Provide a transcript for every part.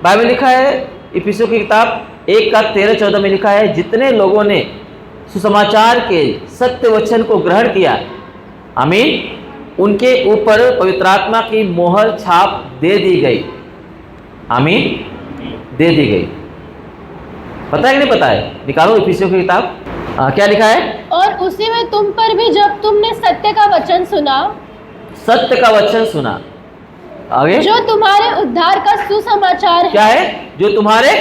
Bible लिखा है, इफिसियों की किताब 1:13-14 में लिखा है, जितने लोगों ने सुसमाचार के सत्य वचन को ग्रहण किया, आमीन, उनके ऊपर पवित्र आत्मा की मोहर छाप दे दी गई। आमीन, दे दी गई। पता है कि नहीं पता है? निकालो इफिसियों की किताब। क्या लिखा है? और उसी में तुम पर भी जब तुमने सत्य का वचन सुना, सत्य का वचन सुना, आगे, जो तुम्हारे उद्धार का सुसमाचार है। क्या है? जो तुम्हारे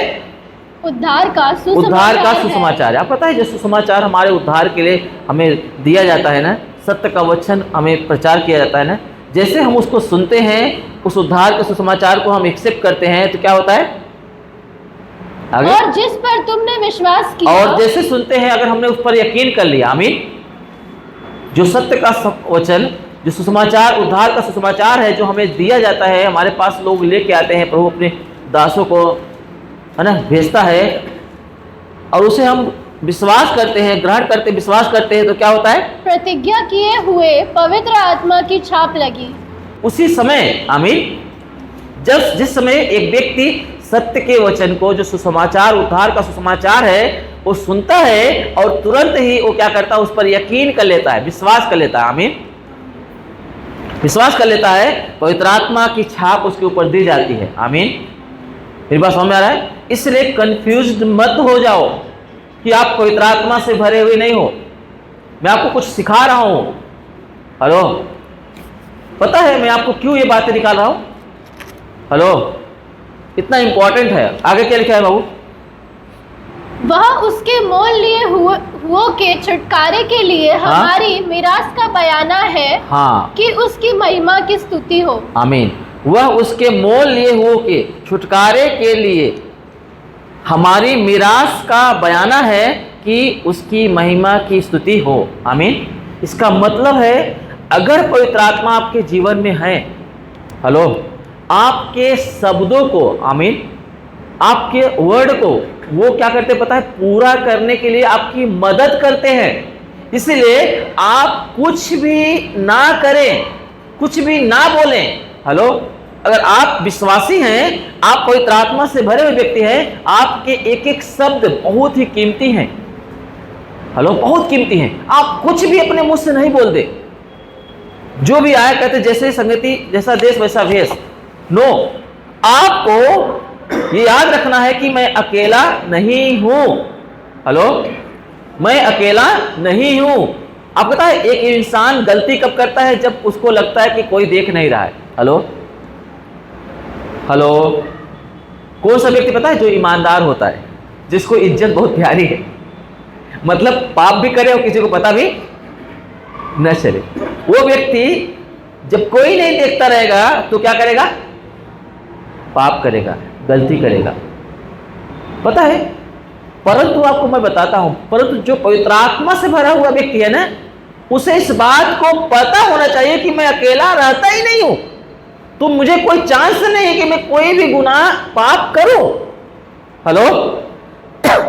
उद्धार का सुसमाचार है। आप पता है, जो सुसमाचार हमारे उद्धार के लिए हमें दिया जाता है ना, सत्य का वचन हमें प्रचार किया जाता है ना, जैसे हम उसको सुनते हैं, उस उद्धार के सुसमाचार को हम एक्सेप्ट करते हैं, तो क्या होता है? आगे, और जिस पर तुमने विश्वास किया, और जैसे सुनते हैं, अगर हमने उस पर यकीन कर लिया, आमीन, जो सत्य का वचन, जो सुसमाचार, उद्धार का सुसमाचार है, जो हमें दिया जाता है, हमारे पास लोग लेके आते हैं, प्रभु अपने दासों को, है ना, भेजता है, और उसे हम विश्वास करते हैं, ग्रहण करते, विश्वास करते हैं, तो क्या होता है? प्रतिज्ञा किए हुए पवित्र आत्मा की छाप लगी। उसी समय, आमीन, जिस समय एक व्यक्ति सत्य के वचन को, जो सुसमाचार, उद्धार का सुसमाचार है, वो सुनता है और तुरंत ही वो क्या करता है? उस पर यकीन कर लेता है, विश्वास कर लेता है। आमीन, विश्वास कर लेता है, पवित्र आत्मा की छाप उसके ऊपर दी जाती है। आमीन, मेरी बात समझ में आ रहा है? इसलिए कंफ्यूज्ड मत हो जाओ कि आप पवित्र आत्मा से भरे हुए नहीं हो। मैं आपको कुछ सिखा रहा हूं। हेलो, पता है मैं आपको क्यों ये बातें निकाल रहा हूं? हेलो, इतना इंपॉर्टेंट है। आगे क्या लिखा है बाबू? वह उसके मोल लिए हुओं के छुटकारे के लिए हमारी मिरास का बयाना है, कि उसकी महिमा की स्तुति हो। आमीन। वह उसके मोल लिए हुओं के छुटकारे के लिए हमारी मिरास का बयाना है, कि उसकी महिमा की स्तुति हो। आमीन। इसका मतलब है, अगर पवित्र आत्मा आपके जीवन में है, हेलो, आपके शब्दों को, आमीन, आपके वर्ड को वो क्या करते पता है? पूरा करने के लिए आपकी मदद करते हैं। इसलिए आप कुछ भी ना करें, कुछ भी ना बोलें। हेलो, अगर आप विश्वासी हैं, आप पवित्र आत्मा से भरे हुए व्यक्ति हैं, आपके एक एक शब्द बहुत ही कीमती हैं। हेलो, बहुत कीमती हैं। आप कुछ भी अपने मुंह से नहीं बोल दे, जो भी आया कहते जैसे संगति, जैसा देश वैसा भेष। नो, आपको ये याद रखना है कि मैं अकेला नहीं हूं। हेलो, मैं अकेला नहीं हूं। आप पता है, एक इंसान गलती कब करता है? जब उसको लगता है कि कोई देख नहीं रहा है। हेलो, हेलो, कौन सा व्यक्ति पता है? जो ईमानदार होता है, जिसको इज्जत बहुत प्यारी है, मतलब पाप भी करे और किसी को पता भी न चले। वो व्यक्ति जब कोई नहीं देखता रहेगा तो क्या करेगा? पाप करेगा, गलती करेगा। पता है, परंतु आपको मैं बताता हूं, परंतु जो पवित्र आत्मा से भरा हुआ व्यक्ति है ना, उसे इस बात को पता होना चाहिए कि मैं अकेला रहता ही नहीं हूं, तो मुझे कोई चांस नहीं है कि मैं कोई भी गुनाह, पाप करूं। हेलो,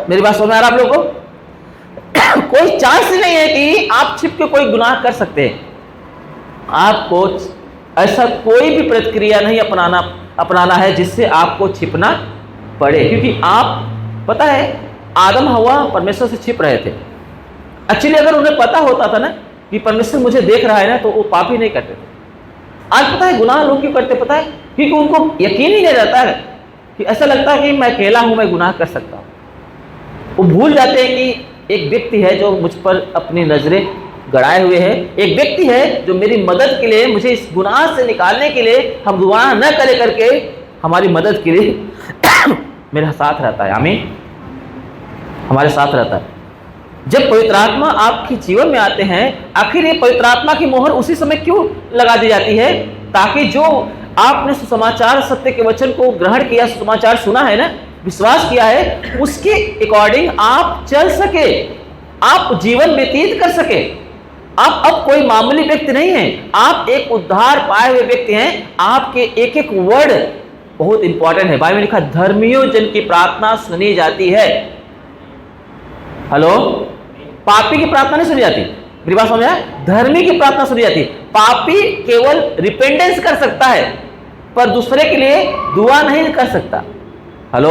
मेरी बात समझ में आ रहा है आप लोगों को? कोई चांस नहीं है कि आप छिप के कोई गुनाह कर सकते हैं। आपको ऐसा कोई भी प्रतिक्रिया नहीं अपनाना है जिससे आपको छिपना पड़े, क्योंकि आप, पता है, आदम हवा परमेश्वर से छिप रहे थे। एक्चुअली अगर उन्हें पता होता था ना कि परमेश्वर मुझे देख रहा है ना, तो वो पाप ही नहीं करते थे। आज पता है गुनाह लोग क्यों करते? पता है, क्योंकि उनको यकीन ही नहीं रहता है, कि ऐसा लगता है कि मैं अकेला हूं, मैं गुनाह कर सकता हूं। वो भूल जाते हैं कि एक व्यक्ति है जो मुझ पर अपनी नजरें गड़ाए हुए है, एक व्यक्ति है जो मेरी मदद के लिए, मुझे इस गुनाह से निकालने के लिए, हम गुनाह न करे करके हमारी मदद के लिए मेरे साथ रहता है। आमीन, हमारे साथ रहता है। जब पवित्र आत्मा आपके जीवन में आते हैं, आखिर ये पवित्र आत्मा की मोहर उसी समय क्यों लगा दी जाती है? ताकि जो आपने सुसमाचार, सत्य के वचन को ग्रहण किया, सुसमाचार सुना है ना, विश्वास किया है, उसके अकॉर्डिंग आप चल सके, आप जीवन व्यतीत कर सके। आप अब कोई मामूली व्यक्ति नहीं हैं, आप एक उद्धार पाए हुए व्यक्ति हैं। आपके एक एक वर्ड बहुत इंपॉर्टेंट है। बाइबल में लिखा, धर्मियों जन की प्रार्थना सुनी जाती है। हेलो, पापी की प्रार्थना नहीं सुनी जाती। मेरी बात समझ आया? धर्मी की प्रार्थना सुनी जाती। पापी केवल रिपेंडेंस कर सकता है, पर दूसरे के लिए दुआ नहीं कर सकता। हेलो,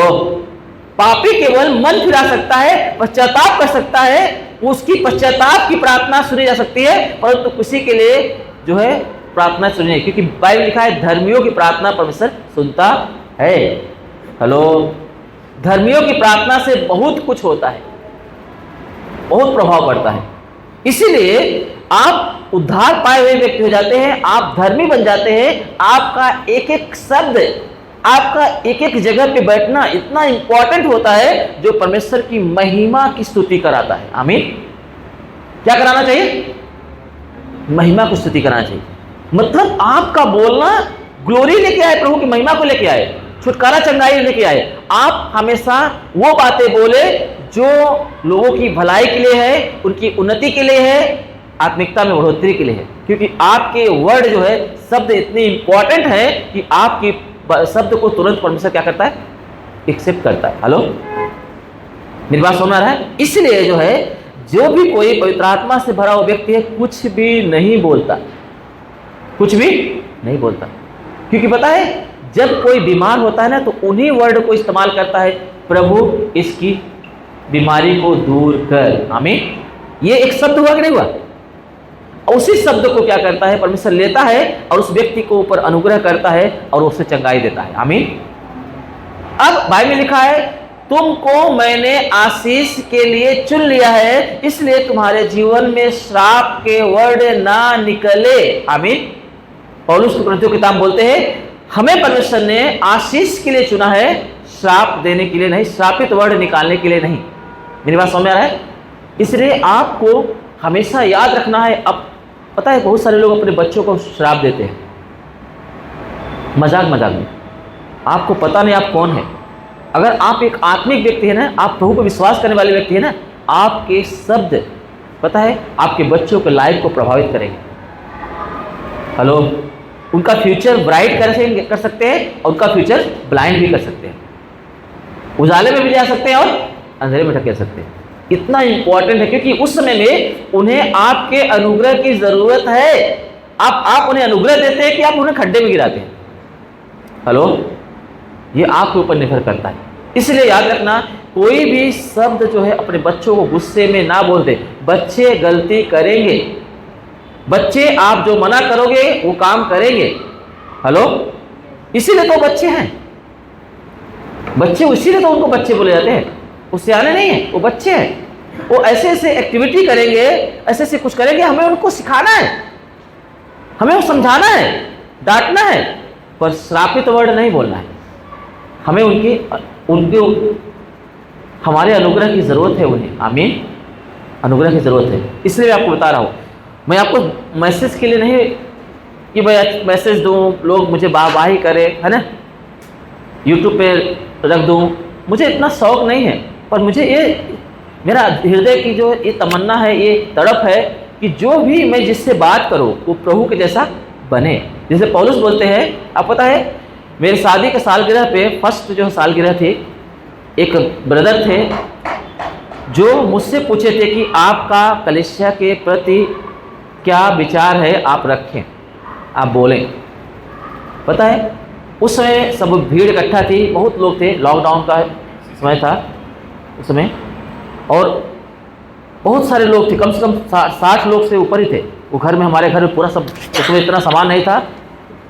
पापी केवल मन फिरा सकता है, पश्चाताप कर सकता है, उसकी पश्चाताप की प्रार्थना सुनी जा सकती है, परंतु किसी के लिए जो है प्रार्थना सुनी नहीं, क्योंकि बाइबल लिखा है धर्मियों की प्रार्थना परमेश्वर सुनता है। हेलो, धर्मियों की प्रार्थना से बहुत कुछ होता है, बहुत प्रभाव पड़ता है। इसीलिए आप उद्धार पाए हुए व्यक्ति हो जाते हैं, आप धर्मी बन जाते हैं। आपका एक एक शब्द, आपका एक एक जगह पे बैठना इतना इंपॉर्टेंट होता है जो परमेश्वर की महिमा की स्तुति कराता है। आमीन। क्या कराना चाहिए? महिमा को स्तुति कराना चाहिए। मतलब आपका बोलना ग्लोरी लेके आए, प्रभु की महिमा को लेके आए, छुटकारा चंगाई लेके आए। आप हमेशा वो बातें बोले जो लोगों की भलाई के लिए है, उनकी उन्नति के लिए है, आत्मिकता में बढ़ोतरी के लिए है। क्योंकि आपके वर्ड जो है, शब्द इतने इंपॉर्टेंट है कि आपकी शब्द को तुरंत परमेश्वर क्या करता है? एक्सेप्ट करता है। हेलो, मेरी बात समझ में आ रहा है? इसलिए जो है, जो भी कोई पवित्र आत्मा से भरा हुआ व्यक्ति है, कुछ भी नहीं बोलता, कुछ भी नहीं बोलता। क्योंकि पता है, जब कोई बीमार होता है ना, तो उन्हीं वर्ड को इस्तेमाल करता है, प्रभु इसकी बीमारी को दूर कर। आमीन। ये एक शब्द हुआ कि नहीं हुआ? उसी शब्द को क्या करता है? परमेश्वर लेता है और उस व्यक्ति को ऊपर अनुग्रह करता है और उसे चंगाई देता है। आमीन। अब बाइबल में लिखा है, तुमको मैंने आशीष के लिए चुन लिया है, इसलिए तुम्हारे जीवन में श्राप के वर्ड ना निकले। आमीन। पौलुस कुरिन्थियों की किताब बोलते हैं, हमें परमेश्वर ने आशीष के लिए चुना है, श्राप देने के लिए नहीं, श्रापित वर्ड निकालने के लिए नहीं। मेरी बात समझ में आ रहा है? इसलिए आपको हमेशा याद रखना है। अब पता है, बहुत सारे लोग अपने बच्चों को श्राप देते हैं मजाक मजाक में। आपको पता नहीं आप कौन है। अगर आप एक आत्मिक व्यक्ति है ना, आप प्रभु पर विश्वास करने वाले व्यक्ति है ना, आपके शब्द पता है आपके बच्चों के लाइफ को प्रभावित करेंगे। हेलो, उनका फ्यूचर ब्राइट कर सकते हैं और उनका फ्यूचर ब्लाइंड भी कर सकते हैं। उजाले में भी जा सकते हैं और अंधेरे में ढकेल सकते हैं। इतना इंपॉर्टेंट है, क्योंकि उस समय में उन्हें आपके अनुग्रह की जरूरत है। आप उन्हें अनुग्रह देते हैं कि आप उन्हें खड्डे में गिराते हैं। हेलो, ये आपके ऊपर निर्भर करता है। इसलिए याद रखना, कोई भी शब्द जो है अपने बच्चों को गुस्से में ना बोल दे। बच्चे गलती करेंगे, बच्चे आप जो मना करोगे वो काम करेंगे। हेलो, इसीलिए तो बच्चे हैं। बच्चे इसीलिए तो उनको बच्चे बोले जाते हैं। वो सियाने नहीं है, वो बच्चे हैं। वो ऐसे ऐसे एक्टिविटी करेंगे, ऐसे ऐसे कुछ करेंगे, हमें उनको सिखाना है, हमें वो समझाना है, डांटना है, पर श्रापित वर्ड नहीं बोलना है। हमें उनके हमारे अनुग्रह की ज़रूरत है उन्हें। आमीन। अनुग्रह की ज़रूरत है। इसलिए मैं आपको बता रहा हूँ। मैं आपको मैसेज के लिए नहीं कि मैं मैसेज दूँ, लोग मुझे वाहवाही करें, है ना, यूट्यूब पे रख दूँ, मुझे इतना शौक़ नहीं है। पर मुझे ये मेरा हृदय की जो ये तमन्ना है, ये तड़प है कि जो भी मैं जिससे बात करूँ वो प्रभु के जैसा बने। जैसे पौलुस बोलते हैं, आप पता है, मेरी शादी के सालगिरह पे, फर्स्ट जो सालगिरह थी, एक ब्रदर थे जो मुझसे पूछे थे कि आपका कलीसिया के प्रति क्या विचार है, आप रखें, आप बोलें। पता है, उस समय सब भीड़ इकट्ठा थी, बहुत लोग थे, लॉकडाउन का समय था उस समय, और बहुत सारे लोग थे, कम से कम 60 लोग से ऊपर ही थे वो घर में। हमारे घर में पूरा सब, उसमें इतना सामान नहीं था,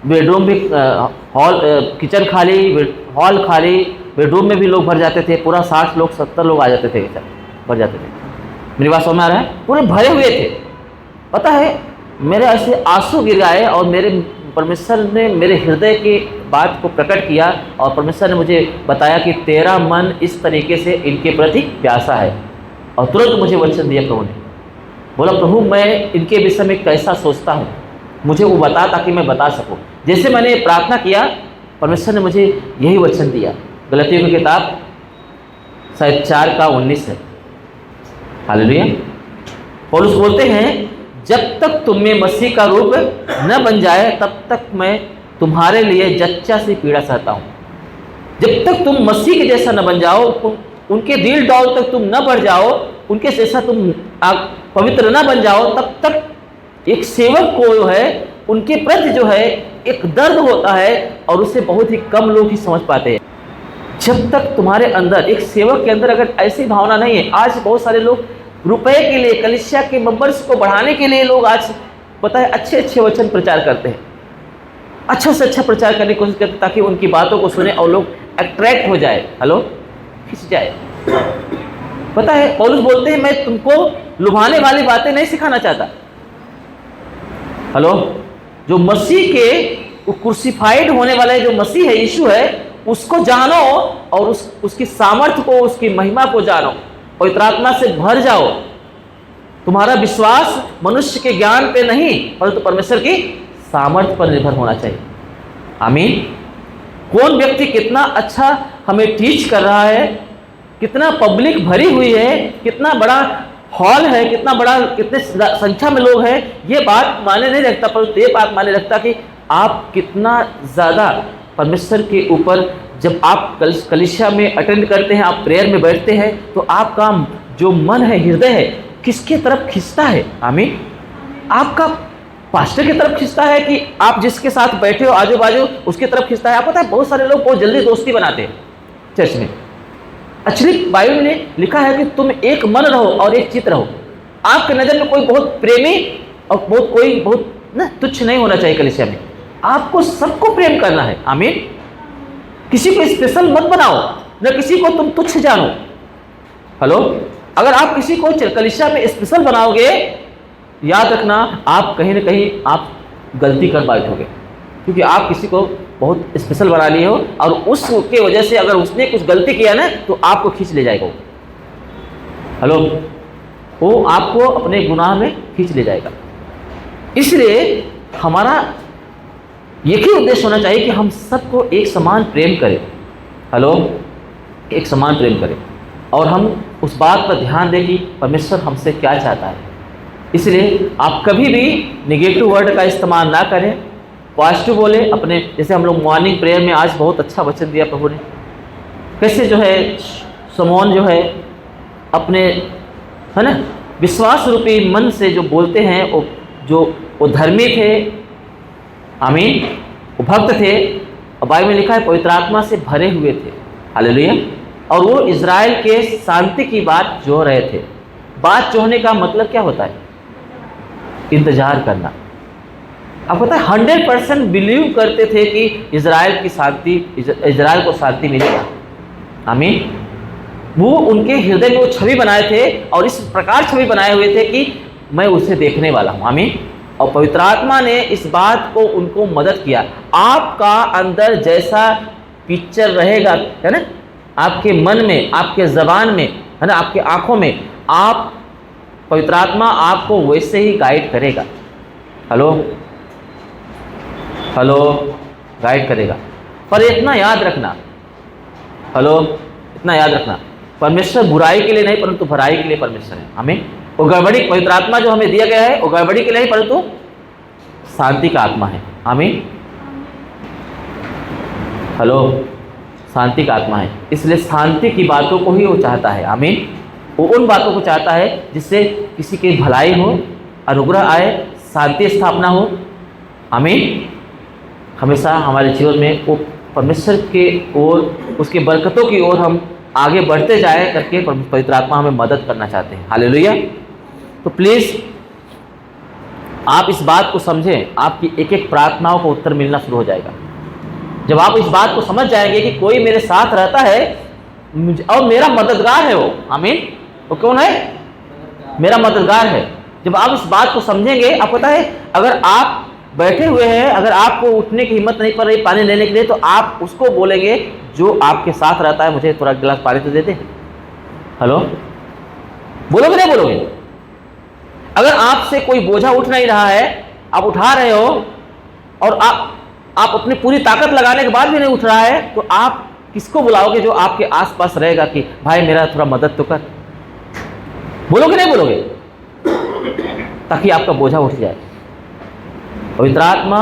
बेडरूम भी, हॉल, किचन खाली, हॉल खाली, बेडरूम में भी लोग भर जाते थे। पूरा 60 लोग 70 लोग आ जाते थे, भर जाते थे। मेरी बात समझ में आ रहा है? पूरे भरे हुए थे। पता है, मेरे ऐसे आंसू गिर आए और मेरे परमेश्वर ने मेरे हृदय की बात को प्रकट किया और परमेश्वर ने मुझे बताया कि तेरा मन इस तरीके से इनके प्रति प्यासा है। और तुरंत मुझे वचन दिया प्रभु ने। बोला, प्रभु मैं इनके विषय में कैसा सोचता हूँ, मुझे वो बता ताकि मैं बता सकूँ। जैसे मैंने प्रार्थना किया, परमेश्वर ने मुझे यही वचन दिया। गलतियों की किताब शायद 4:19 है। हालेलुया। पौलुस बोलते हैं, जब तक तुम में मसीह का रूप न बन जाए तब तक मैं तुम्हारे लिए जच्चा सी पीड़ा सहता हूँ। जब तक तुम मसीह के जैसा न बन जाओ, उनके दिल डौल तक तुम न बढ़ जाओ, उनके जैसा तुम पवित्र न बन जाओ, तब तक एक सेवक को जो है उनके प्रति जो है एक दर्द होता है और उसे बहुत ही कम लोग ही समझ पाते हैं। जब तक तुम्हारे अंदर, एक सेवक के अंदर अगर ऐसी भावना नहीं है, आज बहुत सारे लोग रुपए के लिए, कलीसिया के मेंबर्स को बढ़ाने के लिए लोग आज पता है अच्छे अच्छे वचन प्रचार करते हैं, अच्छा से अच्छा प्रचार करने की कोशिश करते हैं ताकि उनकी बातों को सुने और लोग अट्रैक्ट हो जाए, हेलो, खिंच जाए। पता है पौलुस बोलते हैं मैं तुमको लुभाने वाली बातें नहीं सिखाना चाहता, हेलो, जो मसीह के क्रूसिफाइड होने वाला जो मसीह है, यीशु है, उसको जानो और उसकी सामर्थ्य को, उसकी महिमा को जानो, पवित्र आत्मा से भर जाओ। तुम्हारा विश्वास मनुष्य के ज्ञान पे नहीं परंतु परमेश्वर की सामर्थ्य पर निर्भर होना चाहिए। आमीन। कौन व्यक्ति कितना अच्छा हमें टीच कर रहा है, कितना पब्लिक भरी हुई है, कितना बड़ा हॉल है, कितना बड़ा, कितने संख्या में लोग हैं, ये बात माने नहीं रखता, परंतु ये बात माने रखता कि आप कितना ज़्यादा परमेश्वर के ऊपर, जब आप कलीसिया में अटेंड करते हैं, आप प्रेयर में बैठते हैं, तो आपका जो मन है, हृदय है, किसके तरफ खिंचता है। आमीन। आपका पास्टर की तरफ खिंचता है कि आप जिसके साथ बैठे हो आजू बाजू उसकी तरफ खिंचता है। आप पता है बहुत सारे लोग बहुत जल्दी दोस्ती बनाते हैं चर्च में। एक्चुअली बाइबल ने लिखा है कि तुम एक मन रहो और एक चित्त रहो। आपके नज़र में कोई बहुत प्रेमी और कोई बहुत ना तुच्छ नहीं होना चाहिए कलीसिया में। आपको सबको प्रेम करना है। आमीन। किसी को स्पेशल मत बनाओ, न किसी को तुम तुच्छ जानो। हेलो, अगर आप किसी को कलीसिया में स्पेशल बनाओगे, याद रखना आप कहीं ना कहीं आप गलती कर बैठोगे, क्योंकि आप किसी को बहुत स्पेशल बना लिए हो और उसके वजह से अगर उसने कुछ गलती किया ना तो आपको खींच ले जाएगा। हेलो, वो आपको अपने गुनाह में खींच ले जाएगा। इसलिए हमारा एक ही उद्देश्य होना चाहिए कि हम सबको एक समान प्रेम करें। हेलो, एक समान प्रेम करें और हम उस बात पर ध्यान दें कि परमेश्वर हमसे क्या चाहता है। इसलिए आप कभी भी निगेटिव वर्ड का इस्तेमाल ना करें, पॉजिटिव बोले अपने। जैसे हम लोग मॉर्निंग प्रेयर में आज बहुत अच्छा वचन दिया प्रभु ने, कैसे जो है समौन जो है अपने, है ना, विश्वास रूपी मन से जो बोलते हैं, वो धर्मी थे। आमीन। वो भक्त थे और बाइबल में लिखा है पवित्र आत्मा से भरे हुए थे। हालेलुया। और वो इज़राइल के शांति की बात जो रहे थे। बात जोहने का मतलब क्या होता है? इंतजार करना। आप पता है 100% बिलीव करते थे कि इज़राइल की शांति, इज़राइल को शांति मिलेगा। आमीन। वो उनके हृदय में वो छवि बनाए थे और इस प्रकार छवि बनाए हुए थे कि मैं उसे देखने वाला हूँ। आमीन। और पवित्र आत्मा ने इस बात को उनको मदद किया। आपका अंदर जैसा पिक्चर रहेगा, है ना, आपके मन में, आपके ज़बान में, है ना, आपके आँखों में, आप पवित्र आत्मा आपको वैसे ही गाइड करेगा। हेलो, हेलो, गाइड करेगा। पर इतना याद रखना, हेलो, इतना याद रखना, परमेश्वर बुराई के लिए नहीं परंतु भलाई के लिए परमेश्वर है। हमें वो गड़बड़ी, पवित्र आत्मा जो हमें दिया गया है वो गड़बड़ी के लिए नहीं परंतु शांति का आत्मा है। आमीन। हेलो, शांति का आत्मा है, इसलिए शांति की बातों को ही वो चाहता है। आमीन। वो उन बातों को चाहता है जिससे किसी की भलाई हो, अनुग्रह आए, शांति स्थापना हो। आमीन। हमेशा हमारे जीवन में वो परमेश्वर के ओर, उसके बरकतों की ओर हम आगे बढ़ते जाए करके पवित्र आत्मा हमें मदद करना चाहते हैं। हालेलुया। तो प्लीज़ आप इस बात को समझें, आपकी एक एक प्रार्थनाओं को उत्तर मिलना शुरू हो जाएगा। जब आप इस बात को समझ जाएंगे कि कोई मेरे साथ रहता है और मेरा मददगार है वो। आमीन। वो कौन है? मेरा मददगार है। जब आप इस बात को समझेंगे, आप पता है अगर आप बैठे हुए हैं, अगर आपको उठने की हिम्मत नहीं पड़ रही पानी लेने के लिए, तो आप उसको बोलेंगे जो आपके साथ रहता है, मुझे थोड़ा गिलास पानी तो दे दे। हेलो, बोलोगे नहीं बोलोगे? अगर आपसे कोई बोझा उठ नहीं रहा है, आप उठा रहे हो और आप अपनी पूरी ताकत लगाने के बाद भी नहीं उठ रहा है, तो आप किसको बुलाओगे जो आपके आसपास रहेगा कि भाई मेरा थोड़ा मदद तो कर? बोलोगे नहीं बोलोगे? ताकि आपका बोझा उठ जाए। पवित्र आत्मा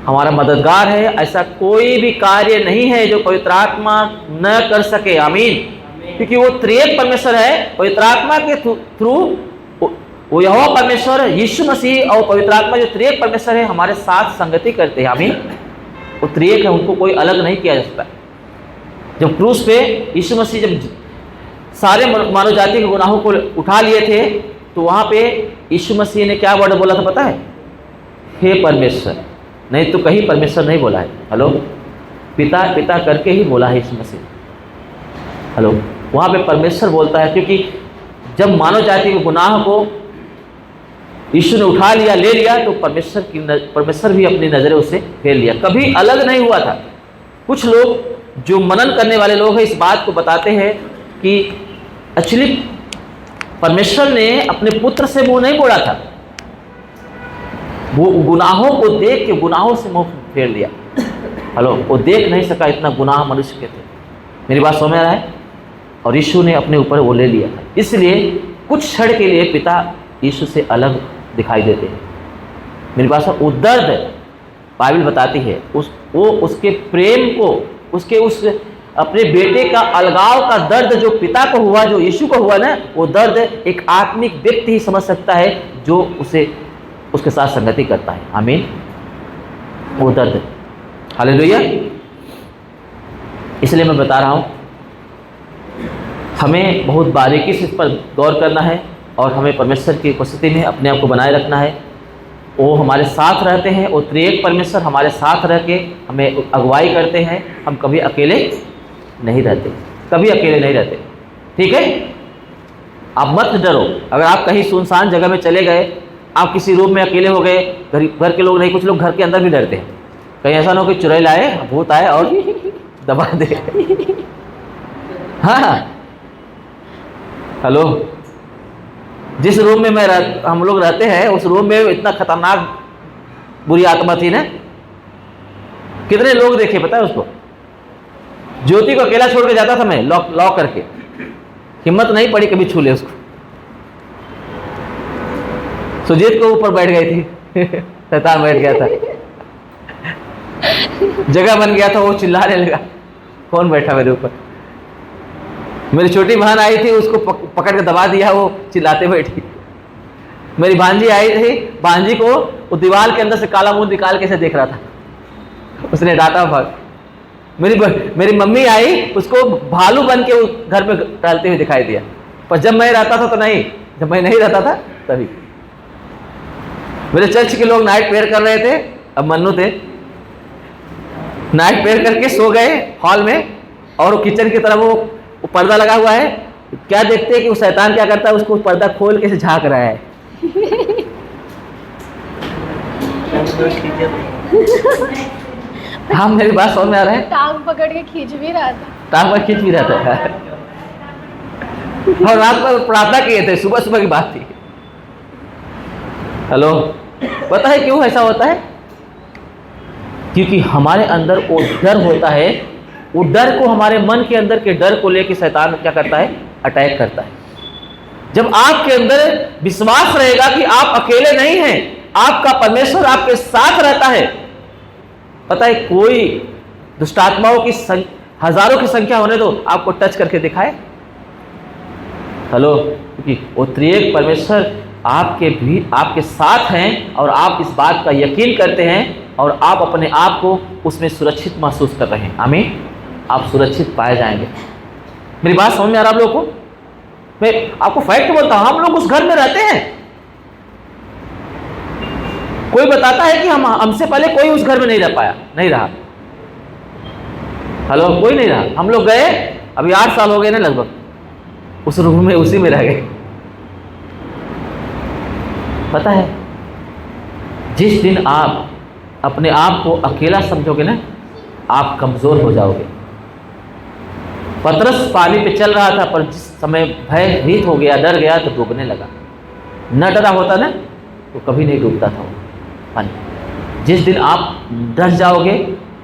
हमारा मददगार है। ऐसा कोई भी कार्य नहीं है जो पवित्र आत्मा न कर सके। आमीन। क्योंकि वो त्रिएक परमेश्वर है। पवित्र आत्मा के थ्रू वो यहोवा परमेश्वर, यीशु मसीह और पवित्र आत्मा जो त्रिएक परमेश्वर है हमारे साथ संगति करते हैं। आमीन। वो त्रिएक है, उनको कोई अलग नहीं किया जा सकता। जब क्रूस पे यीशु मसीह जब सारे मानव जाति के गुनाहों को उठा लिए थे, तो वहाँ पे यीशु मसीह ने क्या वर्ड बोला था पता है? हे परमेश्वर। नहीं तो कहीं परमेश्वर नहीं बोला है। हेलो, पिता पिता करके ही बोला है यीशु मसीह। हेलो, वहाँ पे परमेश्वर बोलता है, क्योंकि जब मानव जाति के गुनाह को यीशु ने उठा लिया, ले लिया, तो परमेश्वर भी अपनी नज़रें उससे फेर लिया, कभी अलग नहीं हुआ था। कुछ लोग जो मनन करने वाले लोग हैं इस बात को बताते हैं कि एक्चुअली परमेश्वर ने अपने पुत्र से मुंह नहीं मोड़ा था, वो गुनाहों को देख के गुनाहों से मुंह फेर लिया। हेलो, वो देख नहीं सका, इतना गुनाह मनुष्य के थे। मेरी बात समझ रहा है? और यीशु ने अपने ऊपर वो ले लिया था, इसलिए कुछ क्षण के लिए पिता यीशु से अलग दिखाई देते हैं। मेरी बात वो दर्द बाइबल बताती है, वो उसके प्रेम को, उसके उस अपने बेटे का अलगाव का दर्द जो पिता को हुआ, जो यीशु को हुआ ना, वो दर्द एक आत्मिक व्यक्ति ही समझ सकता है जो उसके साथ संगति करता है। आमीन। वो दर्द, हालेलुया। इसलिए मैं बता रहा हूँ, हमें बहुत बारीकी से इस पर गौर करना है और हमें परमेश्वर की उपस्थिति में अपने आप को बनाए रखना है। वो हमारे साथ रहते हैं, वो त्रिएक परमेश्वर हमारे साथ रह के हमें अगुवाई करते हैं। हम कभी अकेले नहीं रहते, कभी अकेले नहीं रहते। ठीक है, आप मत डरो। अगर आप कहीं सुनसान जगह में चले गए, आप किसी रूम में अकेले हो गए, घर के लोग नहीं, कुछ लोग घर के अंदर भी डरते हैं, कहीं ऐसा ना हो कि चुड़ैल आए, भूत आए और दबा दे। हाँ, हेलो, जिस रूम में हम लोग रहते हैं, उस रूम में इतना खतरनाक बुरी आत्मा थी ना, कितने लोग देखे पता है उसको। ज्योति को अकेला छोड़ के जाता था मैं, लॉक करके, हिम्मत नहीं पड़ी कभी छू ले उसको। सुजीत को ऊपर बैठ गई थी, शैतान बैठ गया था, जगह बन गया था, वो चिल्लाने लगा, कौन बैठा मेरे ऊपर। मेरी छोटी बहन आई थी, उसको पकड़ के दबा दिया, वो चिल्लाते बैठी। मेरी भांजी आई थी, भांजी को वो दीवार के अंदर से काला मुंह निकाल के से देख रहा था, उसने डांटा भाग। मेरी मम्मी आई, उसको भालू बन के घर में टहलते हुए दिखाई दिया। पर जब मैं रहता था तो नहीं, जब मैं नहीं रहता था तभी। मेरे चर्च के लोग नाइट प्रेयर कर रहे थे, अब मन्नू थे, नाइट प्रेयर करके सो गए हॉल में, और वो किचन की तरफ वो पर्दा लगा हुआ है। क्या देखते हैं कि वो शैतान क्या करता है, उसको पर्दा खोल के से झांक रहा है। हाँ, मेरी बात समझ में आ रहा है? टांग पकड़ के खींच भी रहा था, टांग पर खींच भी रहा था। और रात को प्रार्थना किए थे, सुबह सुबह की बात थी। हेलो, पता है क्यों ऐसा होता है? क्योंकि हमारे अंदर वो डर होता है, वो डर को, हमारे मन के अंदर के डर को लेकर शैतान क्या करता है? अटैक करता है। जब आपके अंदर विश्वास रहेगा कि आप अकेले नहीं हैं, आपका परमेश्वर आपके साथ रहता है, पता है, कोई दुष्टात्माओं की हजारों की संख्या होने दो, आपको टच करके दिखाए। हेलो, क्योंकि वो त्रिएक परमेश्वर आपके साथ हैं, और आप इस बात का यकीन करते हैं, और आप अपने आप को उसमें सुरक्षित महसूस कर रहे हैं। आमीन। आप सुरक्षित पाए जाएंगे। मेरी बात समझ में आ रहा है आप लोगों को? मैं आपको फैक्ट बोलता हूं, हम लोग उस घर में रहते हैं। कोई बताता है कि हमसे पहले कोई उस घर में नहीं रह पाया, नहीं रहा। हेलो, कोई नहीं रहा। हम लोग गए, अभी 8 साल हो गए ना लगभग, उस रूम में उसी में रह गए। पता है, जिस दिन आप अपने आप को अकेला समझोगे ना, आप कमजोर हो जाओगे। पतरस पानी पे चल रहा था, पर जिस समय भयभीत हो गया, डर गया, तो डूबने लगा। न डरा होता ना तो कभी नहीं डूबता था वो पानी। जिस दिन आप डर जाओगे,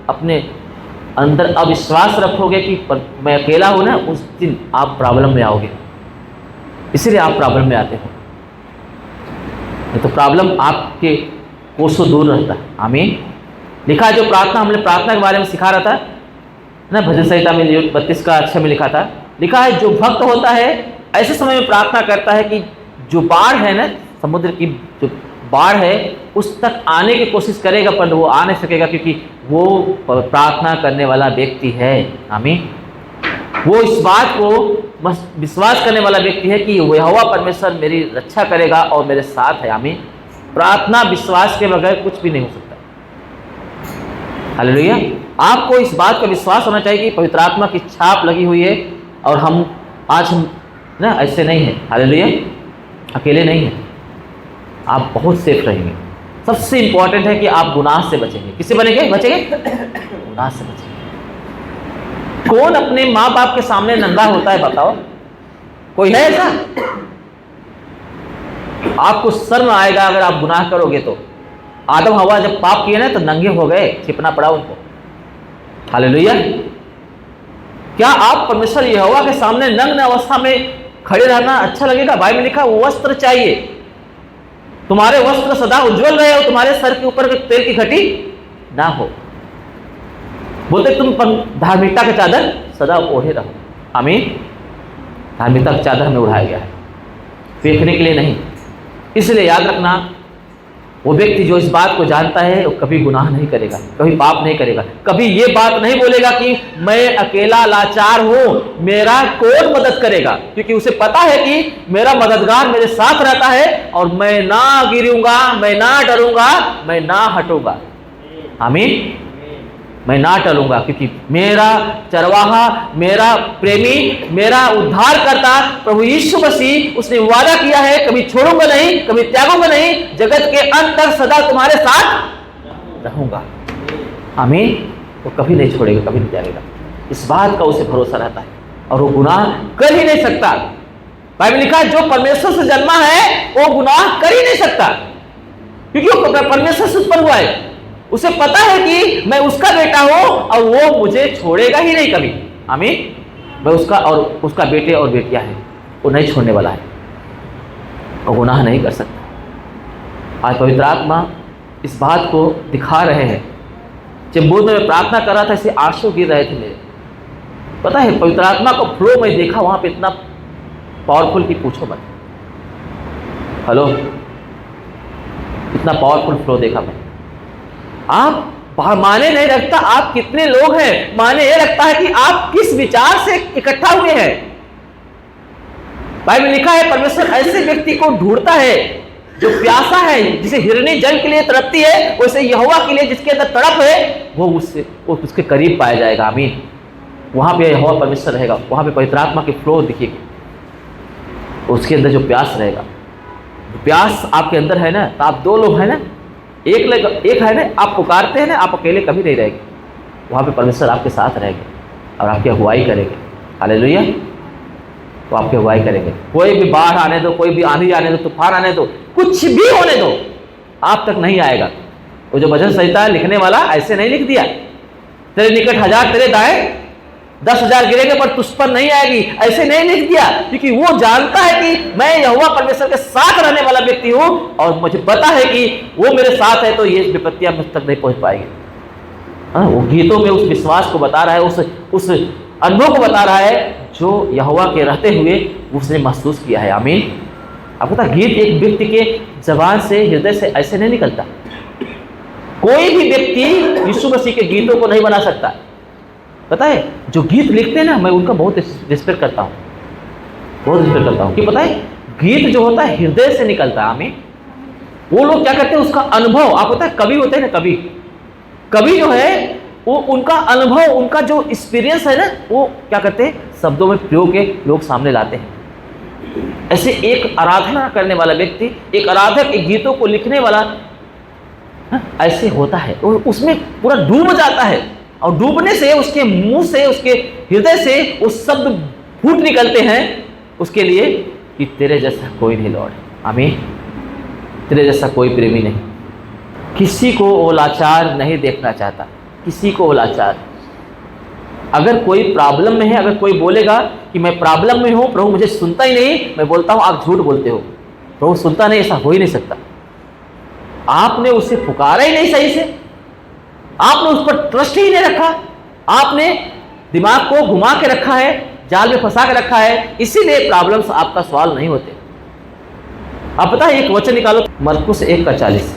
अपने अंदर अविश्वास रखोगे कि मैं अकेला हूं ना, उस दिन आप प्रॉब्लम में आओगे। इसीलिए आप प्रॉब्लम में आते हो, नहीं तो प्रॉब्लम आपके कोसों दूर रहता है। आमीन। लिखा है, जो प्रार्थना हमने प्रार्थना के बारे में सिखा रहा था ना, भजन संहिता में 32 का अक्षर में लिखा था, लिखा है, जो भक्त होता है ऐसे समय में प्रार्थना करता है कि जो बाढ़ है ना, समुद्र की जो बाढ़ है, उस तक आने की कोशिश करेगा, पर वो आ नहीं सकेगा, क्योंकि वो प्रार्थना करने वाला व्यक्ति है। आमीन। वो इस बात को विश्वास करने वाला व्यक्ति है कि यहोवा परमेश्वर मेरी रक्षा करेगा और मेरे साथ है। आमीन। प्रार्थना विश्वास के बगैर कुछ भी नहीं हो सकता। हालेलुया। आपको इस बात का विश्वास होना चाहिए कि पवित्र आत्मा की छाप लगी हुई है और हम ना ऐसे नहीं है। हालेलुया। अकेले नहीं है, आप बहुत सेफ रहेंगे। सबसे इंपॉर्टेंट है कि आप गुनाह से बचेंगे। किससे बचेंगे? गुनाह से बचेंगे। कौन अपने माँ बाप के सामने नंगा होता है बताओ? कोई है ऐसा? आपको शर्म आएगा अगर आप गुनाह करोगे तो। आदम हवा जब पाप किए ना तो नंगे हो गए, छिपना पड़ा उनको। हालेलुया। क्या आप परमेश्वर यहोवा के सामने नग्न अवस्था में खड़े रहना अच्छा लगेगा? बाइबल में लिखा वस्त्र चाहिए, तुम्हारे वस्त्र सदा उज्जवल रहे और तुम्हारे सर के ऊपर तेल की घटी ना हो। बोलते तुम धार्मिकता के चादर सदा ओढ़े रहो। आमीन। धार्मिकता की चादर हमें उड़ाया गया है, फेंकने के लिए नहीं। इसलिए याद रखना, वो व्यक्ति जो इस बात को जानता है वो कभी गुनाह नहीं करेगा, कभी पाप नहीं करेगा, कभी ये बात नहीं बोलेगा कि मैं अकेला लाचार हूं, मेरा कौन मदद करेगा, क्योंकि उसे पता है कि मेरा मददगार मेरे साथ रहता है और मैं ना गिरूंगा, मैं ना डरूंगा, मैं ना हटूंगा। आमीन। मैं ना टलूंगा, क्योंकि मेरा चरवाहा, मेरा प्रेमी, मेरा उद्धार करता प्रभु यीशु मसीह, उसने वादा किया है कभी छोड़ूंगा नहीं, कभी त्यागूंगा नहीं, जगत के अंत तक सदा तुम्हारे साथ रहूंगा। आमीन। वो कभी नहीं छोड़ेगा, कभी नहीं त्यागेगा। इस बात का उसे भरोसा रहता है और वो गुनाह कर ही नहीं सकता। बाइबल लिखा है जो परमेश्वर से जन्मा है वो गुनाह कर ही नहीं सकता, क्योंकि वो परमेश्वर से उत्पन्न हुआ है। उसे पता है कि मैं उसका बेटा हूं और वो मुझे छोड़ेगा ही नहीं कभी। आमीन। मैं उसका और उसका बेटे और बेटियां हैं, वो नहीं छोड़ने वाला है और गुनाह नहीं कर सकता। आज पवित्र आत्मा इस बात को दिखा रहे हैं। जब बोध में प्रार्थना कर रहा था, ऐसे आंसू गिर रहे थे मेरे। पता है पवित्र आत्मा को फ्लो में देखा वहां पे इतना पावरफुल कि पूछो मत। हेलो, इतना पावरफुल फ्लो देखा मैं। आप माने नहीं रखता आप कितने लोग हैं, माने ये रखता है कि आप किस विचार से इकट्ठा हुए हैं। बाइबल लिखा है परमेश्वर ऐसे व्यक्ति को ढूंढता है जो प्यासा है, जिसे हिरनी जल के लिए तड़पती है, वैसे यहोवा के लिए जिसके अंदर तड़प है वो उसके करीब पाया जाएगा। आमीन। वहां पे यहोवा परमेश्वर रहेगा, वहां पे पवित्र आत्मा की फ्लो दिखेगी, उसके अंदर जो प्यास रहेगा। प्यास आपके अंदर है ना, तो आप दो लोग हैं ना, एक है ना, आप पुकारते हैं ना, आप अकेले कभी नहीं रहेंगे। वहाँ पे परमेश्वर आपके साथ रहेंगे और आपकी अगुवाई करेंगे। हालेलुया। तो आपकी अगुवाई करेंगे। कोई भी बाढ़ आने दो, कोई भी आंधी आने दो, तूफान आने दो, कुछ भी होने दो, आप तक नहीं आएगा। वो जो भजन संहिता लिखने वाला ऐसे नहीं लिख दिया, तेरे निकट 1000 तेरे दाएं 10,000 गिरेंगे पर तुझ पर नहीं आएगी, ऐसे नहीं लिख दिया, क्योंकि वो जानता है कि मैं यहोवा परमेश्वर के साथ रहने वाला व्यक्ति हूं और मुझे पता है कि वो मेरे साथ है तो ये विपत्तियां मुझ तक नहीं पहुंच पाएगी। वो गीतों में उस विश्वास को बता रहा है, उस अनुभव को बता रहा है जो यहोवा के रहते हुए उसने महसूस किया है। आमीन। आपको पता, गीत एक व्यक्ति के जबान से, हृदय से ऐसे नहीं निकलता। कोई भी व्यक्ति यीशु मसीह के गीतों को नहीं बना सकता। पता है जो गीत लिखते हैं ना, मैं उनका बहुत रिस्पेक्ट करता हूँ, बहुत रिस्पेक्ट करता हूँ। कि पता है गीत जो होता है हृदय से निकलता है। आमीन। वो लोग क्या करते हैं, उसका अनुभव, आप पता है कवि होते हैं ना, कवि जो है वो उनका अनुभव, उनका जो एक्सपीरियंस है ना, वो क्या करते हैं शब्दों में प्रयोग के लोग सामने लाते हैं। ऐसे एक आराधना करने वाला व्यक्ति, एक आराधक, एक गीतों को लिखने वाला ऐसे होता है, उसमें पूरा डूब जाता है और डूबने से उसके मुंह से, उसके हृदय से वो शब्द फूट निकलते हैं उसके लिए कि तेरे जैसा कोई नहीं लॉर्ड। आमीन। तेरे जैसा कोई प्रेमी नहीं। किसी को वो लाचार नहीं देखना चाहता, किसी को वो लाचार। अगर कोई प्रॉब्लम में है, अगर कोई बोलेगा कि मैं प्रॉब्लम में हूँ, प्रभु मुझे सुनता ही नहीं, मैं बोलता हूँ आप झूठ बोलते हो, प्रभु सुनता नहीं, ऐसा हो ही नहीं सकता। आपने उसे पुकारा ही नहीं सही से, आपने उस पर ट्रस्ट ही नहीं रखा, आपने दिमाग को घुमा के रखा है, जाल में फंसा के रखा है, इसीलिए प्रॉब्लम्स आपका सवाल नहीं होते। आप पता है एक वचन निकालो, मरकुस 1:40।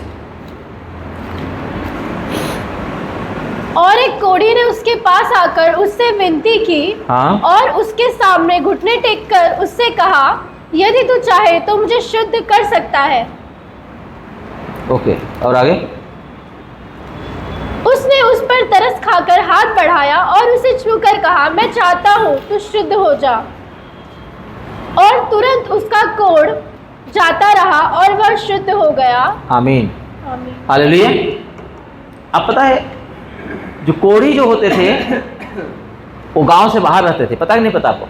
और एक कोढ़ी ने उसके पास आकर उससे विनती की हाँ। और उसके सामने घुटने टेक कर उससे कहा, यदि तू चाहे तो मुझे शुद्ध कर सकता है। ओके, और आगे? उसने उस पर तरस खाकर हाथ बढ़ाया और उसे छूकर कहा, मैं चाहता हूँ तू शुद्ध हो जा। और तुरंत उसका कोढ़ जाता रहा और वह शुद्ध हो गया। आमीन, आमीन। हालेलुया। अब पता है, जो कोढ़ी जो होते थे वो गांव से बाहर रहते थे, पता कि नहीं पता आपको?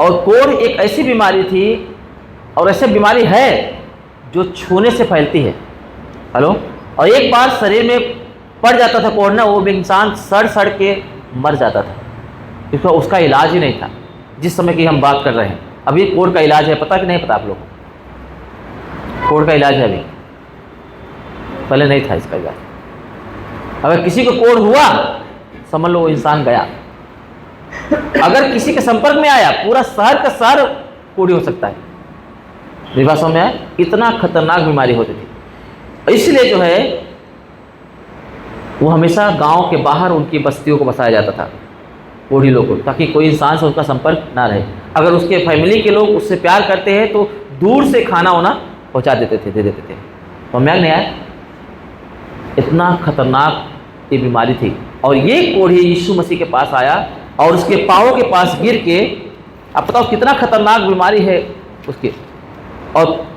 और कोढ़ एक ऐसी बीमारी थी, और ऐसी बीमारी है जो छूने से फैलती है। हेलो? और एक बार शरीर में पड़ जाता था कोढ़ ना, वो भी इंसान सड़ सड़ के मर जाता था, क्योंकि उसका इलाज ही नहीं था। जिस समय की हम बात कर रहे हैं, अभी कोढ़ का इलाज है, पता कि नहीं पता आप लोग? कोढ़ का इलाज है अभी, पहले नहीं था इसका इलाज। अगर किसी को कोढ़ हुआ, समझ लो वो इंसान गया। अगर किसी के संपर्क में आया, पूरा शहर का शहर कोढ़ी हो सकता है। विश्वासों में है, इतना खतरनाक बीमारी होती थी। इसलिए जो है वो हमेशा गांव के बाहर उनकी बस्तियों को बसाया जाता था, कोढ़ी लोगों को, ताकि कोई इंसान से उसका संपर्क ना रहे। अगर उसके फैमिली के लोग उससे प्यार करते हैं तो दूर से खाना वाना पहुंचा देते थे, दे देते थे। तो मैं नहीं आया, इतना खतरनाक ये बीमारी थी। और ये कोढ़ी यीशु मसीह के पास आया और उसके पाँवों के पास गिर के, अब बताओ कितना खतरनाक बीमारी है उसके। और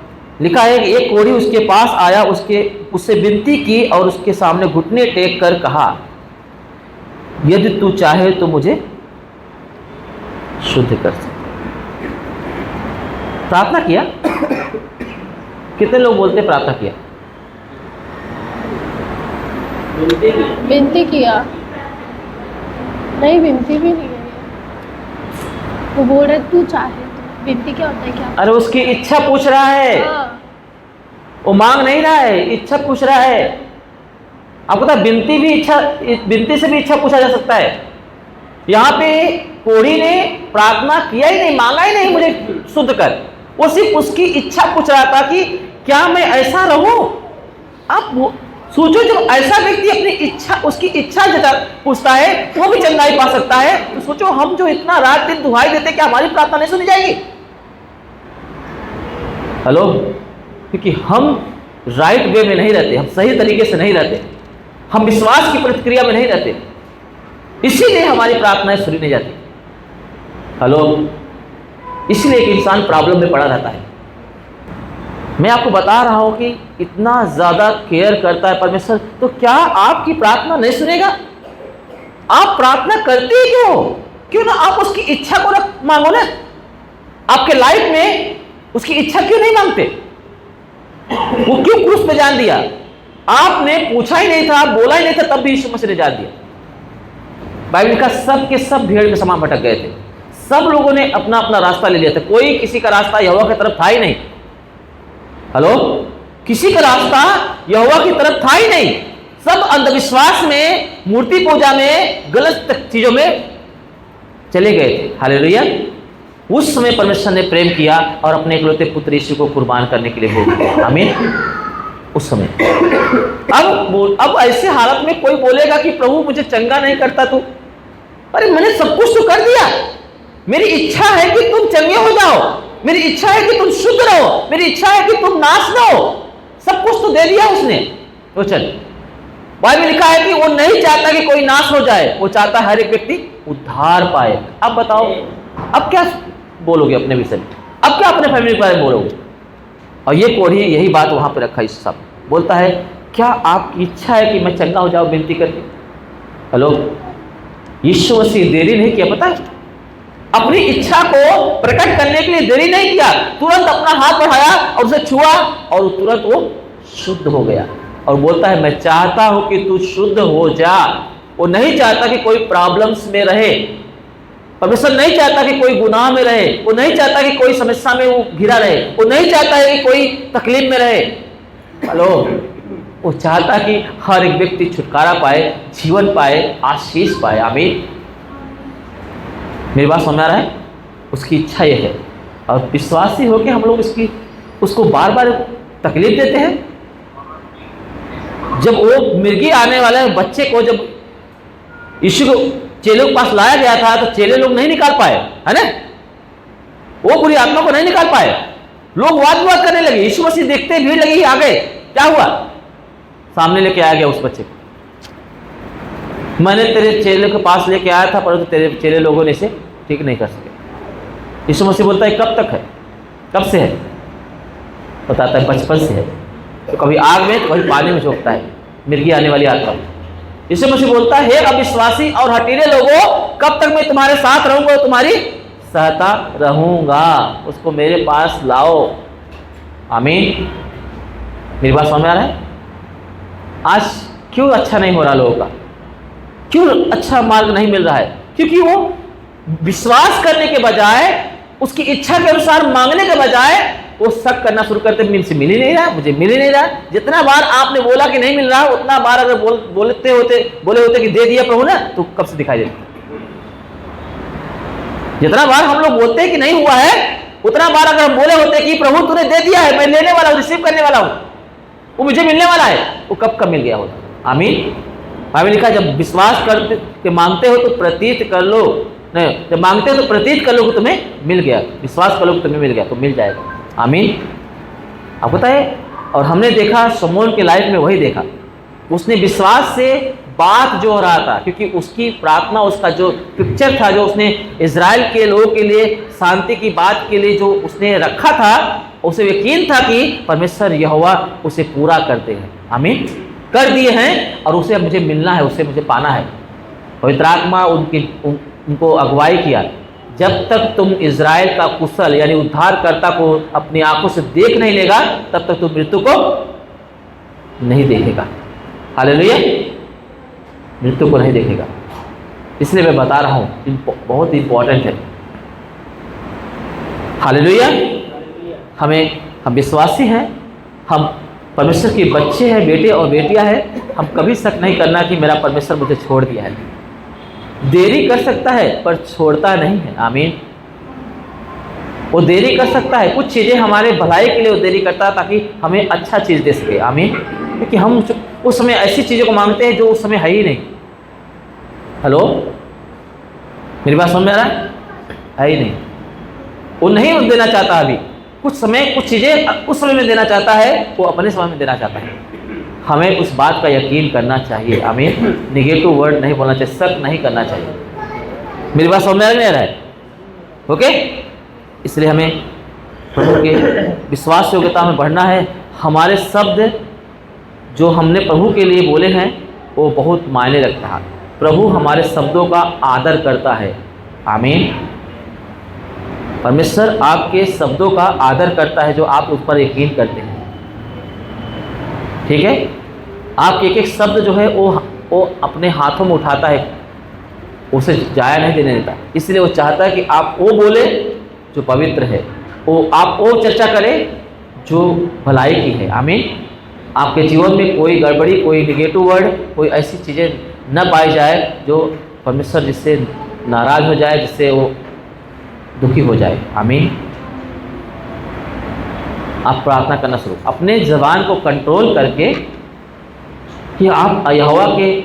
लिखा है कि एक कोढ़ी उसके पास आया, उससे विनती की और उसके सामने घुटने टेक कर कहा, यदि तू चाहे तो मुझे शुद्ध कर सकता। प्रार्थना किया। कितने लोग बोलते प्रार्थना किया? विनती किया नहीं, विनती भी नहीं है। वो बोल रहे तू चाहे तो। विनती क्या होता है? क्या? अरे उसकी इच्छा पूछ रहा है। हाँ। वो मांग नहीं रहा है, इच्छा पूछ रहा है। आपको पता, विनती भी इच्छा, विनती से भी इच्छा पूछा जा सकता है। यहाँ पे कोढ़ी ने प्रार्थना किया ही नहीं, मांगा ही नहीं मुझे शुद्ध कर, वो सिर्फ उसकी इच्छा पूछ रहा था कि क्या मैं ऐसा रहूं। आप सोचो, जब ऐसा व्यक्ति अपनी इच्छा, उसकी इच्छा जता पूछता है, वो भी चंगाई पा सकता है। तो सोचो, हम जो इतना रात दिन दुहाई देते, क्या हमारी प्रार्थना नहीं सुनी जाएगी? हेलो? क्योंकि हम राइट वे में नहीं रहते, हम सही तरीके से नहीं रहते, हम विश्वास की प्रतिक्रिया में नहीं रहते, इसीलिए हमारी प्रार्थनाएं सुनी नहीं जाती। हेलो? इसलिए एक इंसान प्रॉब्लम में पड़ा रहता है। मैं आपको बता रहा हूं कि इतना ज्यादा केयर करता है परमेश्वर, तो क्या आपकी प्रार्थना नहीं सुनेगा? आप प्रार्थना करते ही क्यों ना आप उसकी इच्छा को मांगो ना। आपके लाइफ में उसकी इच्छा क्यों नहीं मांगते? वो क्यों क्रूस पे जान दिया? आपने पूछा ही नहीं था, बोला ही नहीं था, तब भी यीशु मसीह ने जान दिया। बाइबल का सब के सब भीड़ में समा भटक गए थे। सब लोगों ने अपना अपना रास्ता ले लिया था, कोई किसी का रास्ता यहोवा की तरफ था ही नहीं। हेलो? किसी का रास्ता यहोवा की तरफ था ही नहीं। सब अंधविश्वास में, मूर्ति पूजा में, गलत चीजों में चले गए थे। हालेलुया। उस समय परमेश्वर ने प्रेम किया और अपने इकलौते पुत्र यीशु को कुर्बान करने के लिए भेज दिया। आमीन। उस समय अब ऐसे हालत में कोई बोलेगा कि प्रभु मुझे चंगा नहीं करता तू, अरे मैंने सब कुछ तो कर दिया। मेरी इच्छा है कि तुम चंगे हो जाओ, मेरी इच्छा है कि तुम शुद्ध रहो, मेरी इच्छा है कि तुम नाश न हो। सब कुछ तो दे दिया उसने। तो चल, बाइबल में लिखा है कि वो नहीं चाहता कि कोई नाश हो जाए, वो चाहता हर एक व्यक्ति उद्धार पाए। अब बताओ, अब क्या बोलोगे अपने विषय में? अब क्या अपने फैमिली के बारे में बोलोगे? और ये कोढ़ी यही बात वहां पे रखा, इस सब बोलता है, क्या आपकी इच्छा है कि मैं चंगा हो जाऊं विनती करके? हेलो? यीशु मसीह देरी नहीं किया, पता है? अपनी इच्छा को प्रकट करने के लिए देरी नहीं किया, तुरंत अपना हाथ बढ़ाया और उसे छुआ और तुरंत वो शुद्ध हो गया। और बोलता है, मैं चाहता हूं कि तू शुद्ध हो जा। वो नहीं चाहता कि कोई प्रॉब्लम्स में रहे। परमेश्वर नहीं चाहता कि कोई गुनाह में रहे, वो नहीं चाहता कि कोई समस्या में वो घिरा रहे, वो नहीं चाहता है कि कोई तकलीफ में रहे। हेलो? वो चाहता कि हर एक व्यक्ति छुटकारा पाए, जीवन पाए, आशीष पाए। आमीन। मेरी बात समझ आ रहा है? उसकी इच्छा यह है, और विश्वासी होकर हम लोग उसको बार बार तकलीफ देते हैं। जब वो मिर्गी आने वाले बच्चे को जब यीशु को चेलों के पास लाया गया था, तो चेले लोग नहीं निकाल पाए, है ना, वो बुरी आत्मा को नहीं निकाल पाए। लोग वाद विवाद करने लगे, यीशु मसीह देखते भीड़ लगी, आ गए, क्या हुआ, सामने लेके आया गया उस बच्चे को। मैंने तेरे चेले के पास लेके आया था, परंतु तेरे चेले लोगों ने इसे ठीक नहीं कर सके। यीशु मसीह बोलता है कब तक है, कब से है, बताता है बचपन से है। तो कभी आग में तो कभी पानी में झोंकता है, मिर्गी आने वाली आत्मा। यीशु मसीह बोलता है, हे अविश्वासी और हठीले लोगों, कब तक मैं तुम्हारे साथ रहूंगा, तुम्हारी सहता रहूंगा, उसको मेरे पास लाओ। आमीन। मेरी बात समझ में आ रहा है? आज क्यों अच्छा नहीं हो रहा लोगों का, क्यों अच्छा मार्ग नहीं मिल रहा है? क्योंकि वो विश्वास करने के बजाय, उसकी इच्छा के अनुसार मांगने के बजाय वो शक करना शुरू करते, मुझसे मिल ही नहीं रहा, मुझे मिल ही नहीं रहा। जितना बार आपने बोला कि नहीं मिल रहा, उतना बार अगर बोले होते कि दे दिया प्रभु ने, तो कब से दिखाई देता। जितना बार हम लोग बोलते हैं कि नहीं हुआ है, उतना बार अगर हम बोले होते कि प्रभु तूने दे दिया है, मैं लेने वाला हूं, रिसीव करने वाला हूं, वो मुझे मिलने वाला है, वो कब मिल गया होता। आमीन। बाइबल लिखा, जब विश्वास करते कि मांगते हो तो प्रतीत कर लो, नहीं, जब मांगते हो तो प्रतीत कर लो कि तुम्हें मिल गया, विश्वास कर लो कि तुम्हें मिल गया, तो मिल जाएगा। आमीन। आपको पता है, और हमने देखा शमूएल के लाइफ में वही देखा, उसने विश्वास से बात जो हो रहा था, क्योंकि उसकी प्रार्थना, उसका जो पिक्चर था, जो उसने इजराइल के लोगों के लिए शांति की बात के लिए जो उसने रखा था, उसे यकीन था कि परमेश्वर यहोवा उसे पूरा करते हैं। आमीन। कर दिए हैं, और उसे मुझे मिलना है, उसे मुझे पाना है। पवित्र आत्मा उनको अगुवाई किया, जब तक तुम इजराइल का कुशल यानी उद्धारकर्ता को अपनी आंखों से देख नहीं लेगा, तब तक तुम मृत्यु को नहीं देखेगा। हालेलुया। मृत्यु को नहीं देखेगा। इसलिए मैं बता रहा हूं, बहुत इंपॉर्टेंट है। हालेलुया। हम विश्वासी हैं, हम परमेश्वर के बच्चे हैं, बेटे और बेटियां हैं। हम कभी शक नहीं करना कि मेरा परमेश्वर मुझे छोड़ दिया है। देरी कर सकता है पर छोड़ता नहीं है। आमीन। वो देरी कर सकता है, कुछ चीज़ें हमारे भलाई के लिए वो देरी करता है, ताकि हमें अच्छा चीज़ दे सके। आमीन। क्योंकि हम उस समय ऐसी चीज़ों को मांगते हैं जो उस समय है ही नहीं। हेलो, मेरी बात समझ में आ रहा है ही नहीं, वो नहीं देना चाहता। अभी कुछ समय कुछ चीज़ें उस समय में देना चाहता है, वो अपने समय में देना चाहता है। हमें उस बात का यकीन करना चाहिए। आमीन। निगेटिव वर्ड नहीं बोलना चाहिए, शक नहीं करना चाहिए। मेरी बात समझ में आ रहा है? ओके। इसलिए हमें प्रभु के विश्वास योग्यता में बढ़ना है। हमारे शब्द जो हमने प्रभु के लिए बोले हैं वो बहुत मायने रखता है। प्रभु हमारे शब्दों का आदर करता है। आमीन। परमेश्वर आपके शब्दों का आदर करता है जो आप उस पर यकीन करते हैं। ठीक है। आपके एक एक शब्द जो है वो अपने हाथों में उठाता है, उसे जाया नहीं देने देता। इसलिए वो चाहता है कि आप वो बोले जो पवित्र है, वो आप वो चर्चा करें जो भलाई की है। आमीन। आपके जीवन में कोई गड़बड़ी, कोई निगेटिव वर्ड, कोई ऐसी चीज़ें न पाई जाए जो परमेश्वर जिससे नाराज़ हो जाए, जिससे वो दुखी हो जाए। आमीन। आप प्रार्थना करना शुरू, अपने ज़बान को कंट्रोल करके कि आप यहोवा के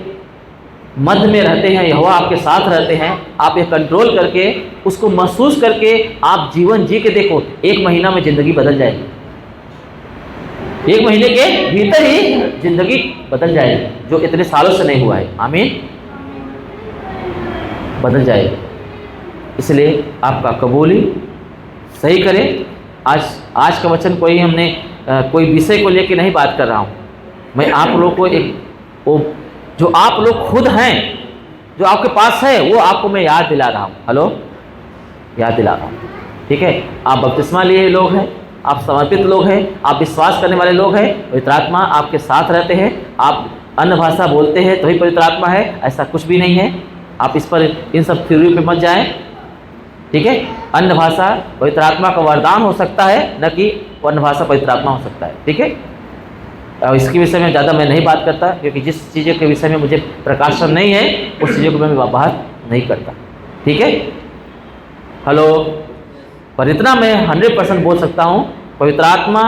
मध्य में रहते हैं, यहोवा आपके साथ रहते हैं। आप ये कंट्रोल करके, उसको महसूस करके आप जीवन जी के देखो। 1 महीना में ज़िंदगी बदल जाएगी। 1 महीने के भीतर ही ज़िंदगी बदल जाएगी, जो इतने सालों से नहीं हुआ है। आमीन। बदल जाएगी। इसलिए आपका कबूली सही करें। आज का वचन कोई विषय को लेकर नहीं बात कर रहा हूँ। मैं आप लोग को जो आप लोग खुद हैं, जो आपके पास है, वो आपको मैं याद दिला रहा हूँ। हेलो, याद दिला रहा हूँ। ठीक है। आप बपतिस्मा लिए लोग हैं, आप समर्पित लोग हैं, आप विश्वास करने वाले लोग हैं। पवित्र आत्मा आपके साथ रहते हैं। आप अन्य भाषा बोलते हैं तो ही पवित्र आत्मा है, ऐसा कुछ भी नहीं है। आप इस पर इन सब थ्योरी पे मत जाएं। ठीक है। अन्य भाषा पवित्र आत्मा का वरदान हो सकता है, न कि अन्य भाषा पवित्र आत्मा हो सकता है। ठीक है। और इसके विषय में ज़्यादा मैं नहीं बात करता, क्योंकि जिस चीज़ों के विषय में मुझे प्रकाशन नहीं है उस चीज़ों को मैं बात नहीं करता। ठीक है। हेलो, पर इतना मैं 100% बोल सकता हूँ, पवित्र आत्मा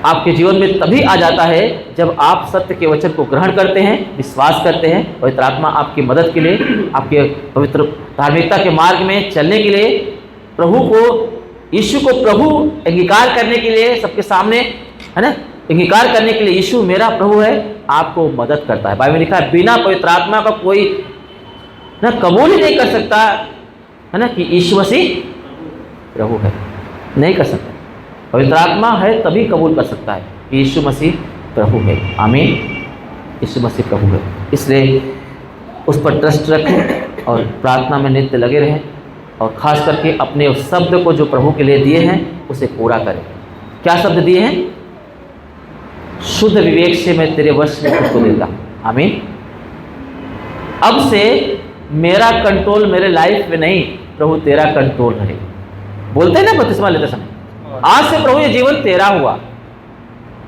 आपके जीवन में तभी आ जाता है जब आप सत्य के वचन को ग्रहण करते हैं, विश्वास करते हैं। पवित्र आत्मा आपकी मदद के लिए, आपके पवित्र धार्मिकता के मार्ग में चलने के लिए, प्रभु को, यीशु को प्रभु अंगीकार करने के लिए, सबके सामने, है ना, अंगीकार करने के लिए यीशु मेरा प्रभु है, आपको मदद करता है। बाइबल में लिखा है बिना पवित्र आत्मा का कोई ना कबूल ही नहीं कर सकता, है ना, कि यीशु मसीह प्रभु है। नहीं कर सकता। पवित्र आत्मा है तभी कबूल कर सकता है कि यीशु मसीह प्रभु है। आमीन। यीशु मसीह प्रभु है। इसलिए उस पर ट्रस्ट रखें और प्रार्थना में नित्य लगे रहें, और ख़ास करके अपने उस शब्द को जो प्रभु के लिए दिए हैं उसे पूरा करें। क्या शब्द दिए हैं? शुद्ध विवेक से मैं तेरे वश में खुद को देता हूँ। आमीन। अब से मेरा कंट्रोल मेरे लाइफ में नहीं, प्रभु तेरा कंट्रोल रहे। बोलते हैं ना बपतिस्मा लेते समय, आज से प्रभु ये जीवन तेरा हुआ।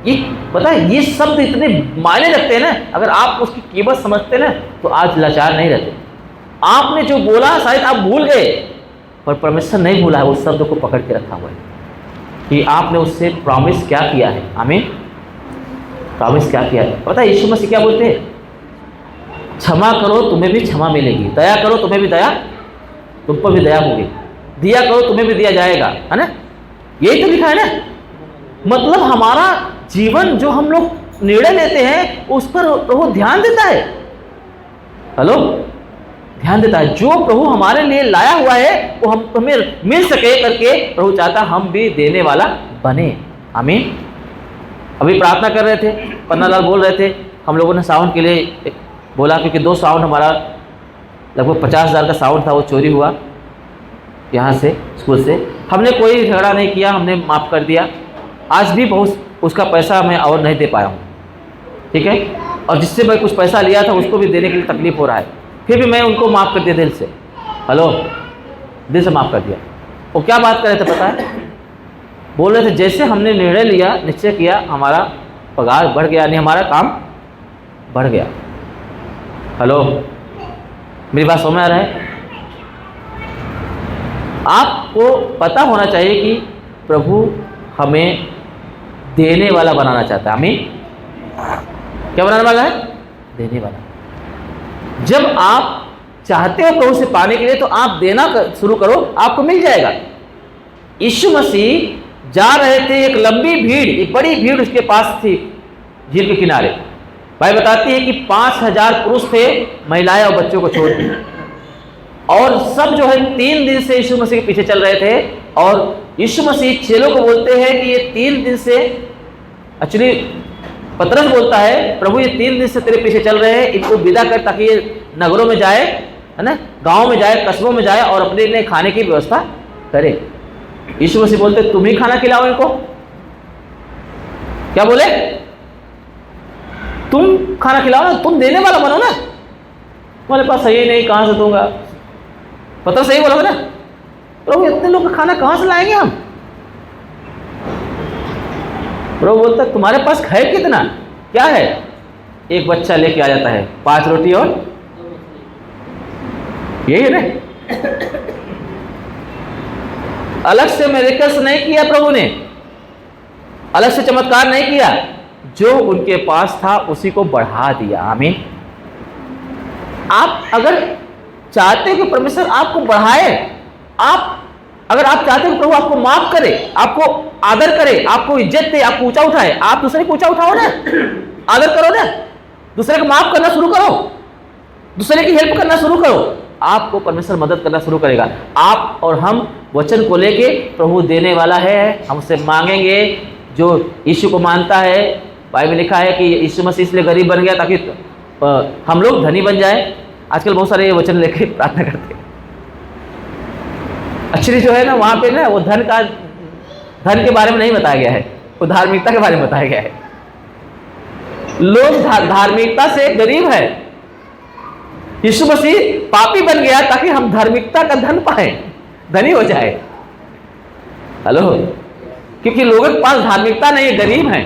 ये पता है, ये शब्द इतने मायने रखते हैं ना। अगर आप उसकी कीमत समझते ना तो आज लाचार नहीं रहते। आपने जो बोला शायद आप भूल गए, पर परमेश्वर नहीं भूला है, उस शब्द को पकड़ के रखा हुआ है कि आपने उससे प्रॉमिस क्या किया है। आमीन। प्रॉमिस क्या किया है? पता है यीशु मसीह क्या बोलते हैं? क्षमा करो तुम्हें भी क्षमा मिलेगी, दया करो तुम्हें भी दया, तुम पर भी दया होगी, दिया करो तुम्हें भी दिया जाएगा, है ना। यही तो लिखा है ना। मतलब हमारा जीवन जो हम लोग निर्णय लेते हैं उस पर प्रभु ध्यान देता है। हेलो, ध्यान देता है। जो प्रभु हमारे लिए लाया हुआ है वो हम हमें मिल सके करके प्रभु चाहता हम भी देने वाला बने। आमीन। अभी प्रार्थना कर रहे थे, पन्ना लाल बोल रहे थे, हम लोगों ने साउंड के लिए बोला, क्योंकि 2 साउंड हमारा लगभग 50,000 का साउंड था, वो चोरी हुआ यहाँ से, स्कूल से। हमने कोई झगड़ा नहीं किया, हमने माफ़ कर दिया। आज भी बहुत उसका पैसा मैं और नहीं दे पाया हूँ, ठीक है। और जिससे मैं कुछ पैसा लिया था उसको भी देने के लिए तकलीफ हो रहा है, फिर भी मैं उनको माफ़ कर दिया दिल से। हेलो, दिल से माफ़ कर दिया। वो क्या बात कर रहे थे पता है? बोल रहे थे जैसे हमने निर्णय लिया, निश्चय किया, हमारा पगार बढ़ गया, नहीं हमारा काम बढ़ गया। हेलो, मेरी बात समझ में आ रहा है? आपको पता होना चाहिए कि प्रभु हमें देने वाला बनाना चाहता है। आमीन। क्या बनाने वाला है? देने वाला। जब आप चाहते हो प्रभु से पाने के लिए तो आप देना शुरू करो, आपको मिल जाएगा। यीशु मसीह जा रहे थे, एक लंबी भीड़, एक बड़ी भीड़ उसके पास थी झील के किनारे। भाई बताती है कि 5,000 पुरुष थे, महिलाएं और बच्चों को छोड़ दी, और सब जो है 3 दिन से यीशु मसीह के पीछे चल रहे थे। और यीशु मसीह चेलों को बोलते हैं कि ये 3 दिन से, एक्चुअली पतरस बोलता है प्रभु ये 3 दिन से तेरे पीछे चल रहे हैं, इनको विदा कर ताकि ये नगरों में जाए, है ना, गाँव में जाए, कस्बों में जाए और अपने लिए खाने की व्यवस्था करे। यीशु मसीह बोलते तुम ही खाना खिलाओ इनको। क्या बोले? तुम खाना खिलाओ ना, तुम देने वाला बनो ना। तुम्हारे पास सही नहीं, कहाँ से दूंगा? पता सही बोलोगे ना, प्रभु इतने लोग का खाना कहाँ से लाएंगे हम? प्रभु बोलता तुम्हारे पास है कितना? क्या है? एक बच्चा लेके आ जाता है, 5 रोटी और यही है ना। अलग से मिरेकल्स नहीं किया प्रभु ने, अलग से चमत्कार नहीं किया, जो उनके पास था उसी को बढ़ा दिया। आमीन। आप अगर चाहते हो कि परमेश्वर आपको बढ़ाए, अगर आप चाहते हो कि प्रभु आपको माफ करे, आपको आदर करे, आपको इज्जत दे, आपको ऊंचा उठाए, आप दूसरे को ऊंचा उठाओ ना, आदर करो ना, दूसरे को माफ करना शुरू करो, दूसरे की हेल्प करना शुरू करो, आपको परमेश्वर मदद करना शुरू करेगा। आप और हम वचन को लेके प्रभु देने वाला है, हम उससे मांगेंगे। जो यीशु को मानता है, बाइबल में लिखा है कि यीशु मसीह इसलिए गरीब बन गया ताकि हम लोग धनी बन जाए। आजकल बहुत सारे वचन लेके प्रार्थना करते हैं। एक्चुअली जो है ना, वहाँ पे ना वो धन के बारे में नहीं बताया गया है, वो धार्मिकता के बारे में बताया गया है। लोग धार्मिकता से गरीब है। यीशु मसीह पापी बन गया ताकि हम धार्मिकता का धन पाए, धनी हो जाए। हेलो, क्योंकि लोगों के पास धार्मिकता नहीं है, गरीब हैं,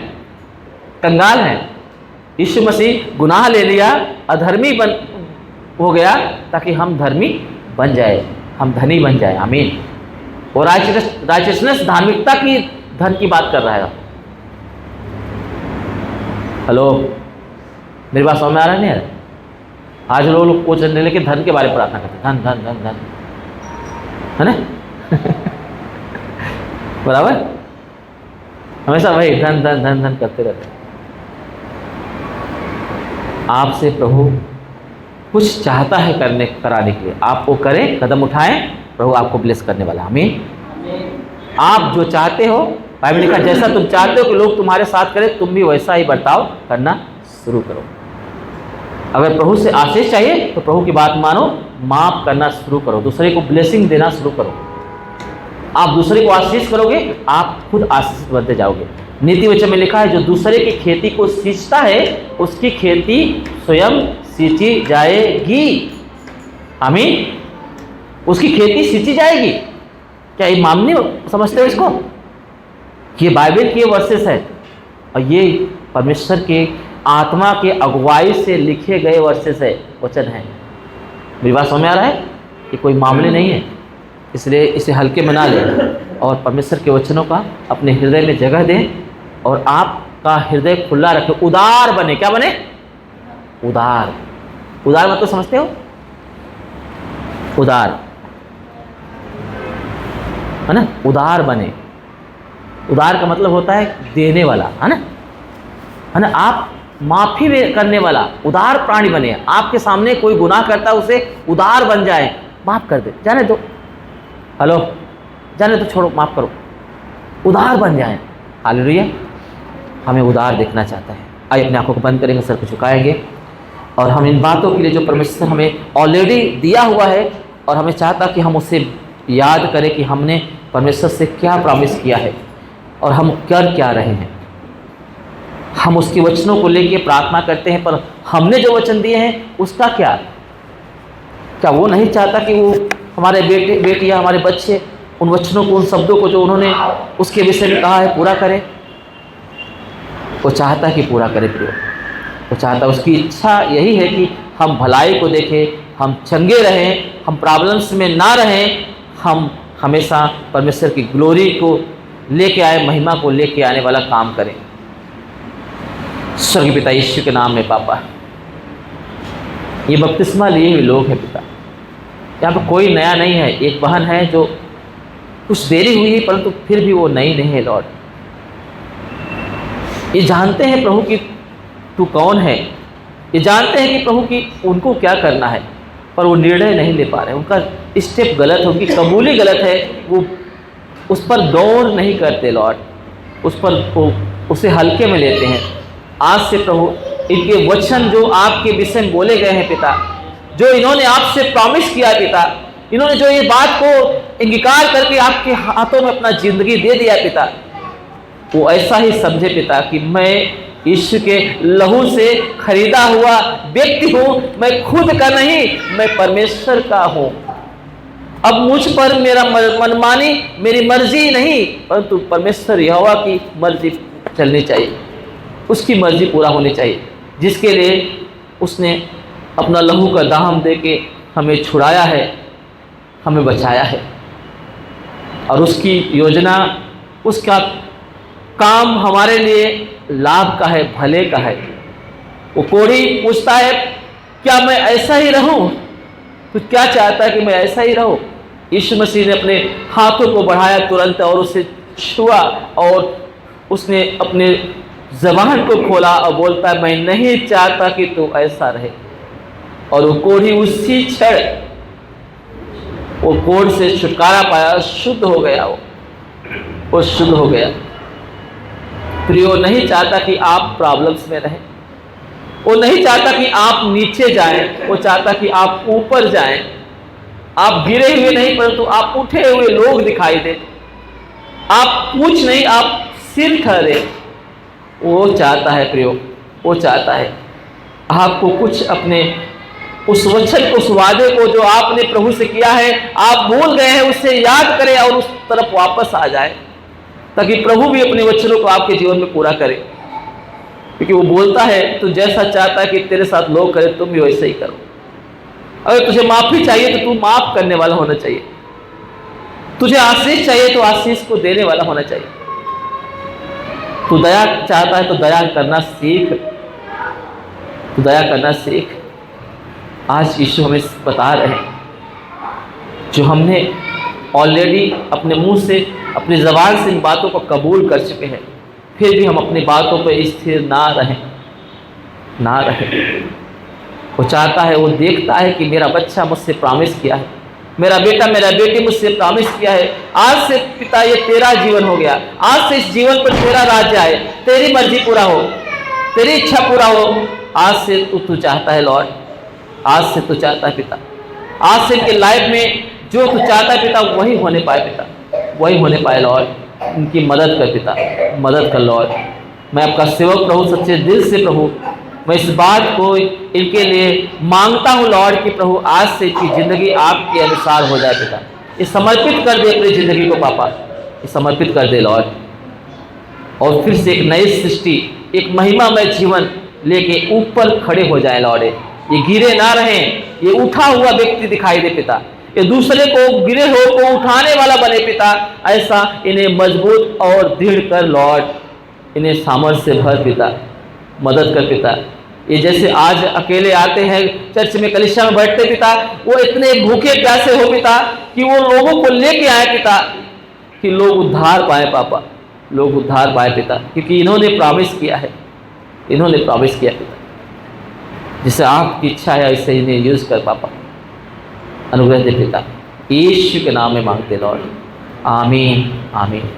कंगाल हैं। यीशु मसीह गुनाह ले लिया, अधर्मी हो गया ताकि हम धर्मी बन जाए, हम धनी बन जाए। आमीन। और राइचसनेस धार्मिकता की धन की बात कर रहा है। हेलो, मेरी बात समझ में आ रहा है नहीं आ रहा? आज लोग कोच लेके धन के बारे में प्रार्थना करते हैं, धन धन धन धन, है ना? बराबर, हमेशा वही धन धन धन धन करते रहते हैं। आपसे प्रभु कुछ चाहता है कराने के लिए, आप वो करें, कदम उठाएं, प्रभु आपको ब्लेस करने वाला। आमीन। आप जो चाहते हो, बाइबल लिखा जैसा तुम चाहते हो कि लोग तुम्हारे साथ करें, तुम भी वैसा ही बर्ताव करना शुरू करो। अगर प्रभु से आशीष चाहिए तो प्रभु की बात मानो, माफ करना शुरू करो, दूसरे को ब्लेसिंग देना शुरू करो। आप दूसरे को आशीष करोगे, आप खुद आशीषित बनते जाओगे। नीति वचन में लिखा है, जो दूसरे की खेती को सींचता है उसकी खेती स्वयं सींची जाएगी। आमीन। उसकी खेती सींची जाएगी। क्या ये मामनी समझते हो इसको? ये बाइबल के वर्सेस है और ये परमेश्वर के आत्मा के अगुवाई से लिखे गए वर्सेस है, वचन है। मेरी बात समझ में आ रहा है? ये कोई मामले नहीं है, इसलिए इसे हल्के में ना लें और परमेश्वर के वचनों का अपने हृदय में जगह दें और आपका हृदय खुला रखें, उदार बने। क्या बने? उदार। उदार मतलब समझते हो? उदार, है ना? उदार बने। उदार का मतलब होता है देने वाला, है ना? है ना? आप माफी करने वाला, उदार प्राणी बने। आपके सामने कोई गुनाह करता है, उसे उदार बन जाए, माफ कर दे, जाने दो, हेलो, जाने दो, छोड़ो, माफ करो, उदार बन जाए। हालेलुया। हमें उदार देखना चाहता है। आइए अपने आंखों को बंद करेंगे, सर को झुकाएंगे और हम इन बातों के लिए जो परमेश्वर हमें ऑलरेडी दिया हुआ है और हमें चाहता कि हम उसे याद करें कि हमने परमेश्वर से क्या प्रॉमिस किया है और हम कर क्या रहे हैं। हम उसके वचनों को लेके प्रार्थना करते हैं, पर हमने जो वचन दिए हैं उसका क्या? क्या वो नहीं चाहता कि वो हमारे बेटे बेटियां, हमारे बच्चे उन वचनों को, उन शब्दों को जो उन्होंने उसके विषय में कहा है पूरा करें? वो चाहता है कि पूरा करे प्रियो। वो चाहता, उसकी इच्छा यही है कि हम भलाई को देखें, हम चंगे रहें, हम प्रॉब्लम्स में ना रहें, हम हमेशा परमेश्वर की ग्लोरी को लेके आए, महिमा को लेके आने वाला काम करें। स्वर्गीय पिता यीशु के नाम में पापा, ये बपतिस्मा लिए हुए लोग हैं पिता, यहाँ पर कोई नया नहीं है। एक बहन है जो कुछ देरी हुई है परंतु फिर भी वो नई नहीं है लॉर्ड। ये जानते हैं प्रभु कि तू कौन है, ये जानते हैं कि प्रभु की उनको क्या करना है, पर वो निर्णय नहीं ले पा रहे। उनका स्टेप गलत है, उनकी कबूली गलत है, वो उस पर गौर नहीं करते लॉर्ड, उस पर वो उसे हल्के में लेते हैं। आज से प्रभु इनके वचन जो आपके विषय में बोले गए हैं पिता, जो इन्होंने आपसे प्रॉमिस किया पिता, इन्होंने जो ये बात को अंगीकार करके आपके हाथों में अपना जिंदगी दे दिया पिता, वो ऐसा ही समझे पिता कि मैं यीशु के लहू से खरीदा हुआ व्यक्ति हूँ, मैं खुद का नहीं, मैं परमेश्वर का हूँ। अब मुझ पर मेरा मनमानी, मेरी मर्जी नहीं, परंतु परमेश्वर यहोवा की मर्जी चलनी चाहिए, उसकी मर्जी पूरा होनी चाहिए, जिसके लिए उसने अपना लहू का दाम दे के हमें छुड़ाया है, हमें बचाया है। और उसकी योजना, उसका काम हमारे लिए लाभ का है, भले का है। वो कोढ़ी पूछता है क्या मैं ऐसा ही रहूं? तो क्या चाहता है कि मैं ऐसा ही रहूं? यीशु मसीह ने अपने हाथों को बढ़ाया तुरंत और उसे छुआ और उसने अपने ज़बान को खोला और बोलता है मैं नहीं चाहता कि तू ऐसा रहे। और वो कोढ़ी उसी क्षण वो कोढ़ से छुटकारा पाया, शुद्ध हो गया, वो शुद्ध हो गया। प्रियो नहीं चाहता कि आप प्रॉब्लम्स में रहें, वो नहीं चाहता कि आप नीचे जाएं, वो चाहता कि आप ऊपर जाएं। आप गिरे हुए नहीं परंतु आप उठे हुए लोग दिखाई दे, आप पूछ नहीं आप सिर ठहरे। वो चाहता है प्रियो, वो चाहता है आपको कुछ अपने उस वचन, उस वादे को जो आपने प्रभु से किया है, आप भूल गए हैं, उससे याद करें और उस तरफ वापस आ जाए, ताकि प्रभु भी अपने वचनों को आपके जीवन में पूरा करे। क्योंकि वो बोलता है तू जैसा चाहता है कि तेरे साथ लोग करें, तुम भी वैसे ही करो। अगर तुझे माफी चाहिए तो तू माफ करने वाला होना चाहिए, तुझे आशीष चाहिए तो आशीष को देने वाला होना चाहिए, तू दया चाहता है तो दया करना सीख। तो दया करना सीख। आज यीशु हमें बता रहे हैं, जो हमने ऑलरेडी अपने मुंह से, अपनी ज़बान से इन बातों को कबूल कर चुके हैं, फिर भी हम अपनी बातों पर स्थिर ना रहें। वो चाहता है, वो देखता है कि मेरा बच्चा मुझसे प्रॉमिस किया है, मेरा बेटा मेरा बेटी मुझसे प्रॉमिस किया है, आज से पिता ये तेरा जीवन हो गया, आज से इस जीवन पर तेरा राज्य आए, तेरी मर्जी पूरा हो, तेरी इच्छा पूरा हो। आज से तू चाहता है लॉर्ड, आज से तू चाहता है पिता, आज से इनके लाइफ में जो तू चाहता है पिता वही होने पाए पिता, वही होने पाए लॉर्ड। इनकी मदद कर पिता, मदद कर लॉर्ड। मैं आपका सेवक प्रभु सच्चे दिल से प्रभु मैं इस बात को इनके लिए मांगता हूँ लॉर्ड कि प्रभु आज से इनकी ज़िंदगी आपके अनुसार हो जाए पिता। ये समर्पित कर दे अपनी ज़िंदगी को पापा, ये समर्पित कर दे लॉर्ड, और फिर से एक नई सृष्टि, एक महिमामय जीवन लेके ऊपर खड़े हो जाए लॉर्ड। ये गिरे ना रहें, ये उठा हुआ व्यक्ति दिखाई दे पिता, ये दूसरे को गिरे हो को उठाने वाला बने पिता। ऐसा इन्हें मजबूत और दृढ़ कर लॉर्ड, इन्हें सामर्थ्य से भर पिता, मदद कर पिता। ये जैसे आज अकेले आते हैं चर्च में, कलीसिया में बैठते पिता, वो इतने भूखे प्यासे हो पिता कि वो लोगों को लेके आए पिता, कि लोग उद्धार पाए पापा, लोग उद्धार पाए पिता, क्योंकि इन्होंने प्रॉमिस किया है, इन्होंने प्रॉमिस किया पिता। जिसे आपकी इच्छा है ऐसे इन्हें यूज़ कर पापा, अनुग्रह दे पिता। यीशु के नाम में मांगते लॉर्ड, आमीन आमीन।